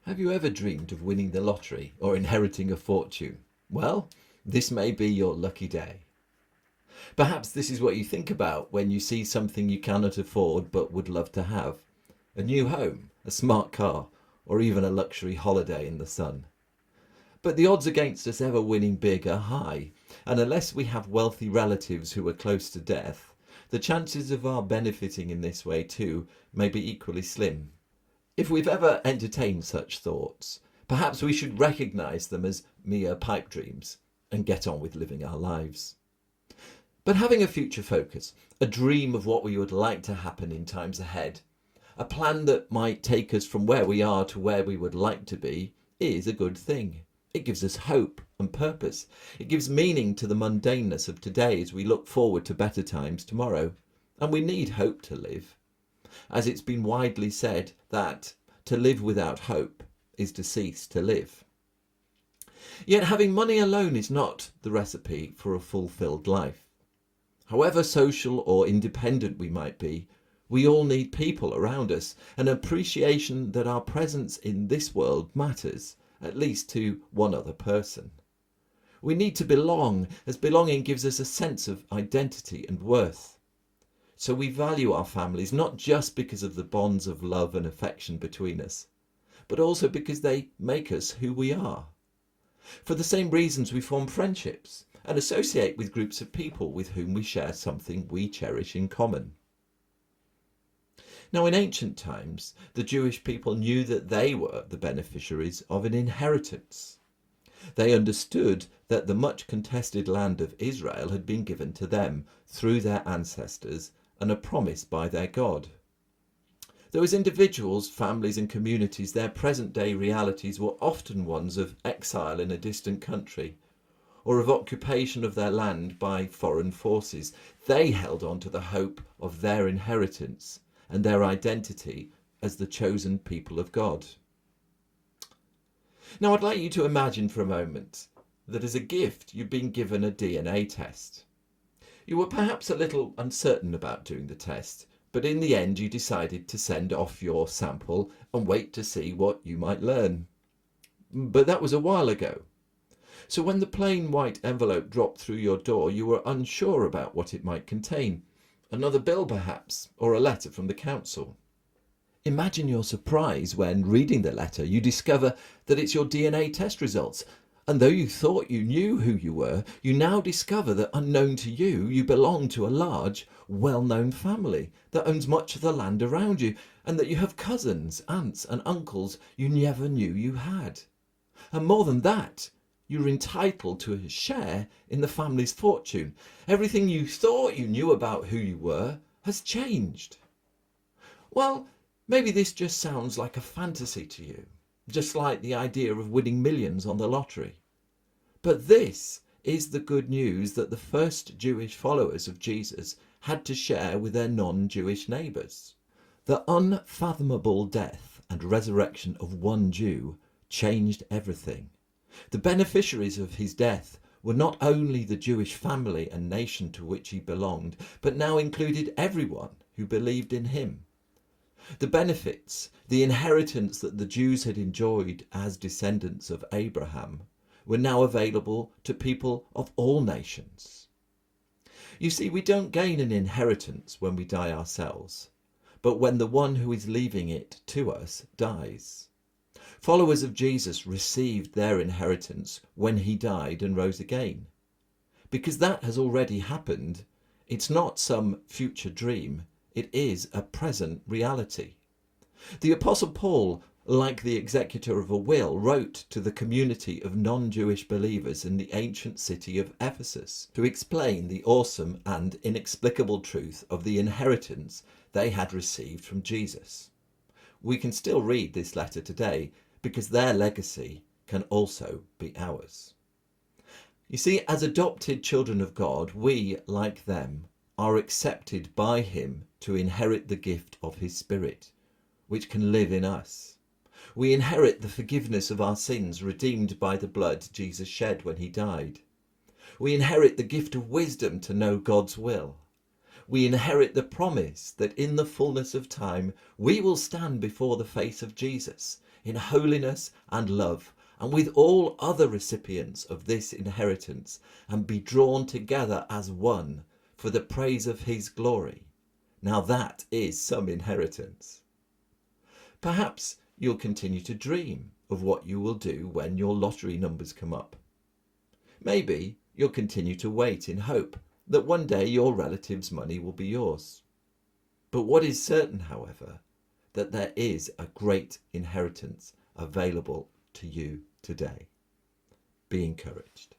Have you ever dreamed of winning the lottery or inheriting a fortune? Well, this may be your lucky day. Perhaps this is what you think about when you see something you cannot afford but would love to have. A new home, a smart car, or even a luxury holiday in the sun. But the odds against us ever winning big are high, and unless we have wealthy relatives who are close to death, the chances of our benefiting in this way too may be equally slim. If we've ever entertained such thoughts, perhaps we should recognise them as mere pipe dreams and get on with living our lives. But having a future focus, a dream of what we would like to happen in times ahead, a plan that might take us from where we are to where we would like to be, is a good thing. It gives us hope and purpose. It gives meaning to the mundaneness of today as we look forward to better times tomorrow. And we need hope to live. As it's been widely said that to live without hope is to cease to live. Yet having money alone is not the recipe for a fulfilled life. However social or independent we might be, we all need people around us, an appreciation that our presence in this world matters, at least to one other person. We need to belong, as belonging gives us a sense of identity and worth. So we value our families not just because of the bonds of love and affection between us, but also because they make us who we are. For the same reasons we form friendships and associate with groups of people with whom we share something we cherish in common. Now, in ancient times, the Jewish people knew that they were the beneficiaries of an inheritance. They understood that the much contested land of Israel had been given to them through their ancestors and a promise by their God. Though as individuals, families and communities, their present-day realities were often ones of exile in a distant country or of occupation of their land by foreign forces, they held on to the hope of their inheritance and their identity as the chosen people of God. Now, I'd like you to imagine for a moment that as a gift you've been given a DNA test. You were perhaps a little uncertain about doing the test, but in the end you decided to send off your sample and wait to see what you might learn. But that was a while ago. So when the plain white envelope dropped through your door, you were unsure about what it might contain. Another bill perhaps, or a letter from the council. Imagine your surprise when, reading the letter, you discover that it's your DNA test results. And though you thought you knew who you were, you now discover that unknown to you, you belong to a large, well-known family that owns much of the land around you, and that you have cousins, aunts and uncles you never knew you had. And more than that, you're entitled to a share in the family's fortune. Everything you thought you knew about who you were has changed. Well, maybe this just sounds like a fantasy to you, just like the idea of winning millions on the lottery. But this is the good news that the first Jewish followers of Jesus had to share with their non-Jewish neighbours. The unfathomable death and resurrection of one Jew changed everything. The beneficiaries of his death were not only the Jewish family and nation to which he belonged, but now included everyone who believed in him. The benefits, the inheritance that the Jews had enjoyed as descendants of Abraham, were now available to people of all nations. You see, we don't gain an inheritance when we die ourselves, but when the one who is leaving it to us dies. Followers of Jesus received their inheritance when he died and rose again. Because that has already happened, it's not some future dream, it is a present reality. The Apostle Paul, like the executor of a will, wrote to the community of non-Jewish believers in the ancient city of Ephesus to explain the awesome and inexplicable truth of the inheritance they had received from Jesus. We can still read this letter today because their legacy can also be ours. You see, as adopted children of God, we, like them, are accepted by him to inherit the gift of his Spirit, which can live in us. We inherit the forgiveness of our sins redeemed by the blood Jesus shed when he died. We inherit the gift of wisdom to know God's will. We inherit the promise that in the fullness of time we will stand before the face of Jesus, in holiness and love, and with all other recipients of this inheritance, and be drawn together as one for the praise of his glory. Now that is some inheritance. Perhaps you'll continue to dream of what you will do when your lottery numbers come up. Maybe you'll continue to wait in hope that one day your relative's money will be yours. But what is certain, however, that there is a great inheritance available to you today. Be encouraged.